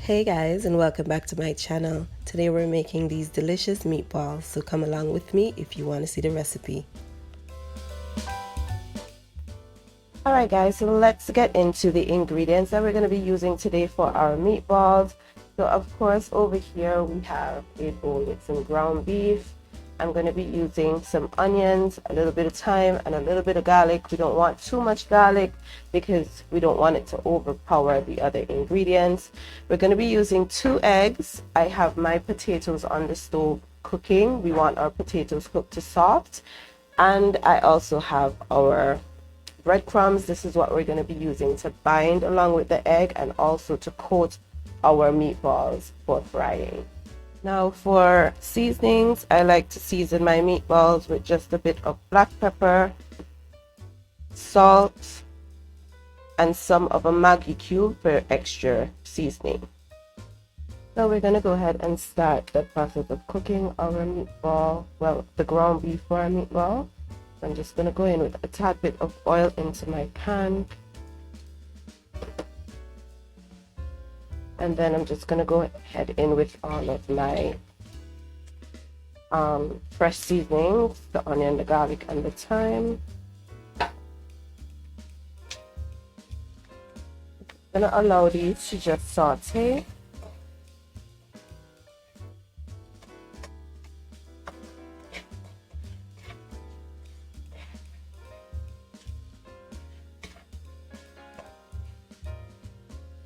Hey guys, and welcome back to my channel. Today we're making these delicious meatballs, so come along with me if you want to see the recipe. Alright guys, so let's get into the ingredients that we're going to be using today for our meatballs. So of course over here we have a bowl with some ground beef. I'm going to be using some onions, a little bit of thyme, and a little bit of garlic. We don't want too much garlic because we don't want it to overpower the other ingredients. We're going to be using 2 eggs. I have my potatoes on the stove cooking. We want our potatoes cooked to soft. And I also have our breadcrumbs. This is what we're going to be using to bind along with the egg and also to coat our meatballs for frying. Now for seasonings, I like to season my meatballs with just a bit of black pepper, salt, and some of a Maggi Cube for extra seasoning. So we're going to go ahead and start the process of cooking our meatball, well, the ground beef for our meatball. I'm just going to go in with a tad bit of oil into my pan. And then I'm just going to go ahead in with all of my fresh seasonings, the onion, the garlic, and the thyme. I'm going to allow these to just saute.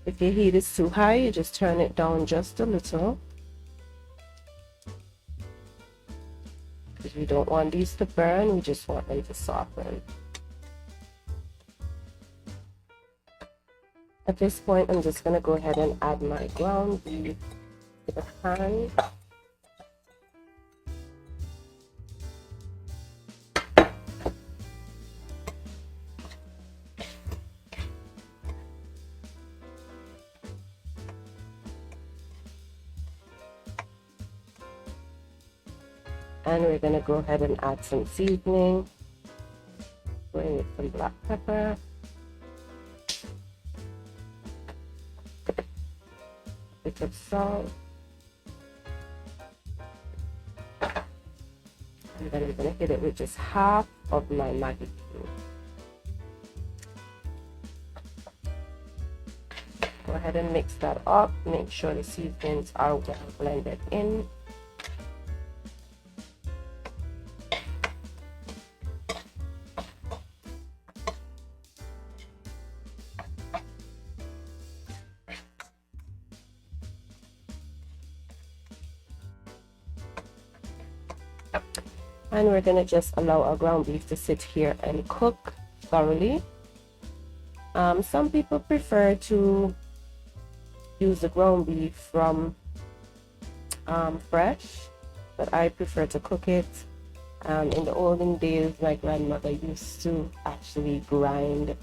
If your heat is too high, you just turn it down just a little. Because we don't want these to burn, we just want them to soften. At this point, I'm just going to go ahead and add my ground beef to the pan. And we're going to go ahead and add some seasoning. Going with some black pepper. A bit of salt. And then I'm going to hit it with just half of my Maggi Cube. Go ahead and mix that up. Make sure the seasonings are well blended in. And we're going to just allow our ground beef to sit here and cook thoroughly. Some people prefer to use the ground beef from fresh, but I prefer to cook it. In the olden days, my grandmother used to actually grind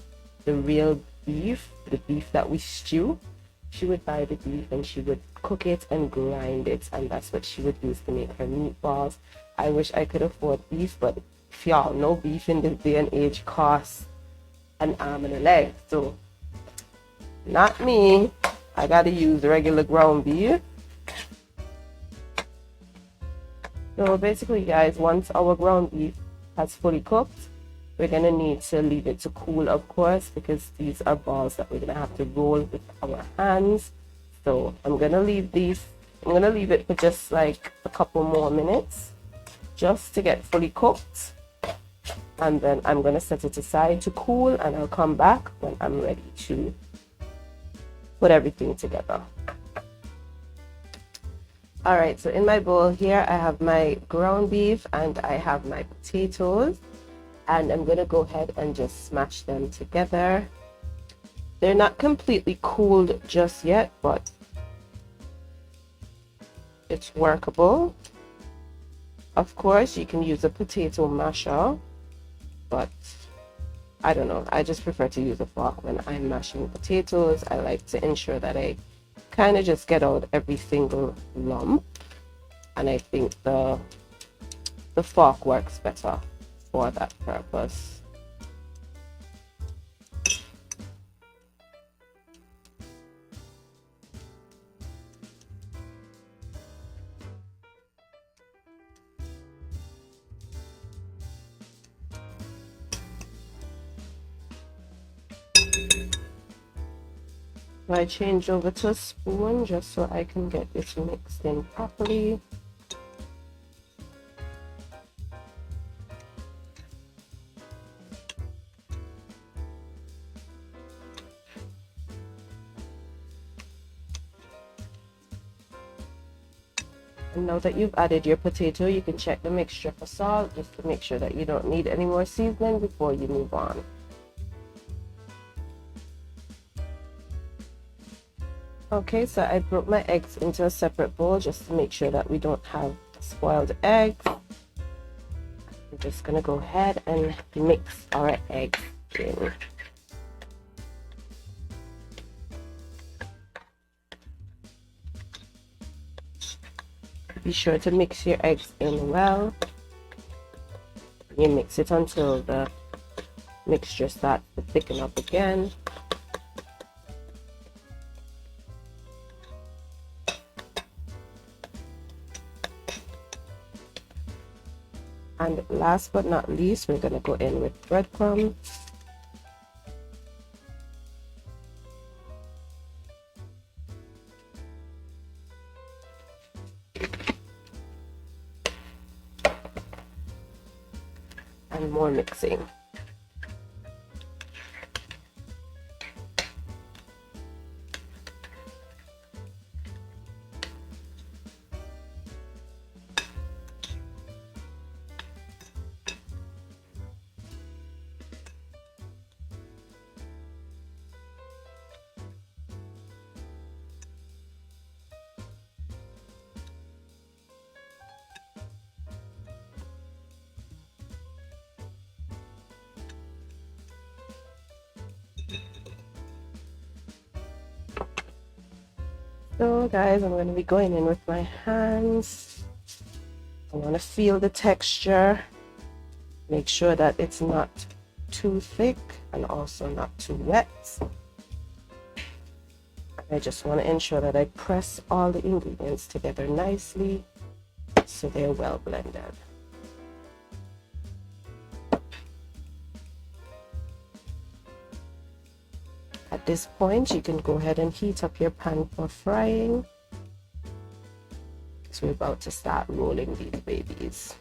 the real beef, the beef that we stew. She would buy the beef and she would cook it and grind it, and that's what she would use to make her meatballs. I wish I could afford beef, but if y'all know, beef in this day and age costs an arm and a leg. So, not me. I gotta use regular ground beef. So basically, guys, once our ground beef has fully cooked, we're gonna need to leave it to cool, of course, because these are balls that we're gonna have to roll with our hands. So I'm gonna leave it for just like a couple more minutes just to get fully cooked, and then I'm gonna set it aside to cool, and I'll come back when I'm ready to put everything together. Alright, so in my bowl here I have my ground beef and I have my potatoes, and I'm gonna go ahead and just smash them together. They're not completely cooled just yet, but it's workable. Of course, you can use a potato masher, but I don't know. I just prefer to use a fork when I'm mashing potatoes. I like to ensure that I kind of just get out every single lump, and I think the fork works better for that purpose. So I change over to a spoon just so I can get this mixed in properly. And now that you've added your potato, you can check the mixture for salt just to make sure that you don't need any more seasoning before you move on. Okay, so I broke my eggs into a separate bowl just to make sure that we don't have spoiled eggs. We're just gonna go ahead and mix our eggs in. Be sure to mix your eggs in well. You mix it until the mixture starts to thicken up again. And last but not least, we're going to go in with breadcrumbs. And more mixing. So guys, I'm going to be going in with my hands. I want to feel the texture. Make sure that it's not too thick and also not too wet. I just want to ensure that I press all the ingredients together nicely so they're well blended. At this point, you can go ahead and heat up your pan for frying. So we're about to start rolling these babies.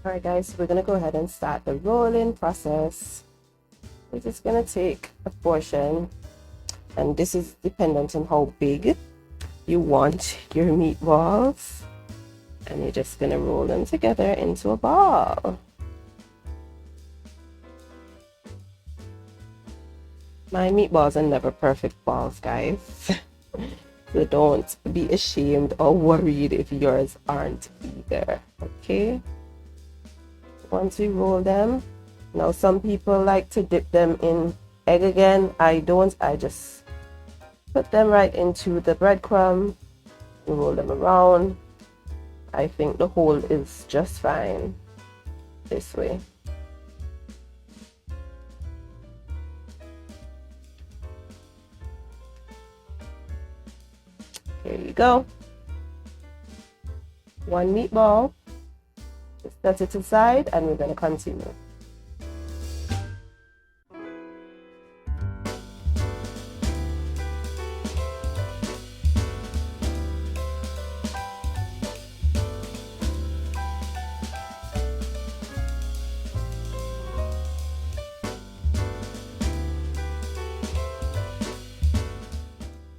Alright guys, so we're going to go ahead and start the rolling process. We're just going to take a portion, and this is dependent on how big you want your meatballs, and you're just going to roll them together into a ball. My meatballs are never perfect balls, guys. So don't be ashamed or worried if yours aren't either, okay? Once we roll them, now some people like to dip them in egg again. I don't. I just put them right into the breadcrumb and roll them around. I think the whole is just fine this way. Here you go. One meatball. Just set it aside and we're going to continue.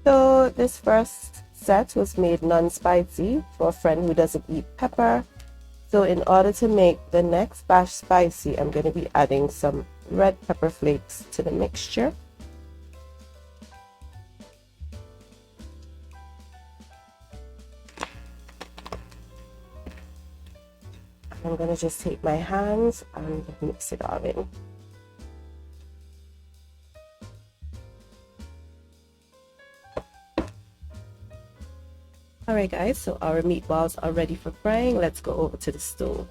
So this first set was made non-spicy for a friend who doesn't eat pepper. So in order to make the next batch spicy, I'm going to be adding some red pepper flakes to the mixture. I'm going to just take my hands and mix it all in. Alright guys, so our meatballs are ready for frying. Let's go over to the stove.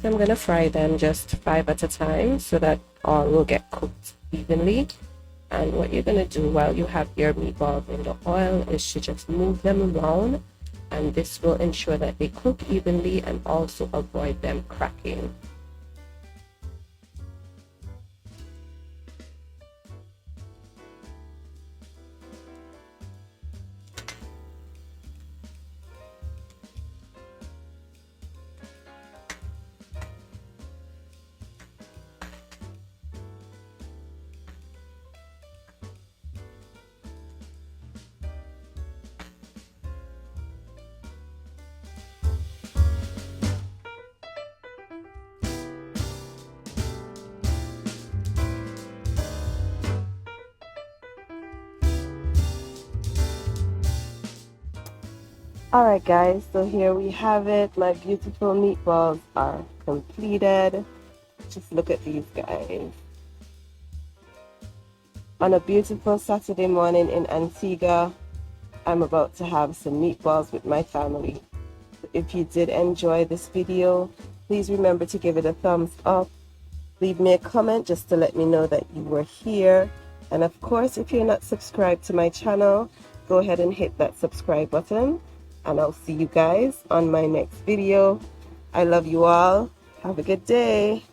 So I'm gonna fry them just 5 at a time so that all will get cooked evenly. And what you're gonna do while you have your meatballs in the oil is to just move them around, and this will ensure that they cook evenly and also avoid them cracking. Alright guys, so here we have it. My beautiful meatballs are completed. Just look at these guys. On a beautiful Saturday morning in Antigua, I'm about to have some meatballs with my family. If you did enjoy this video, please remember to give it a thumbs up. Leave me a comment just to let me know that you were here. And of course, if you're not subscribed to my channel, go ahead and hit that subscribe button. And I'll see you guys on my next video. I love you all. Have a good day.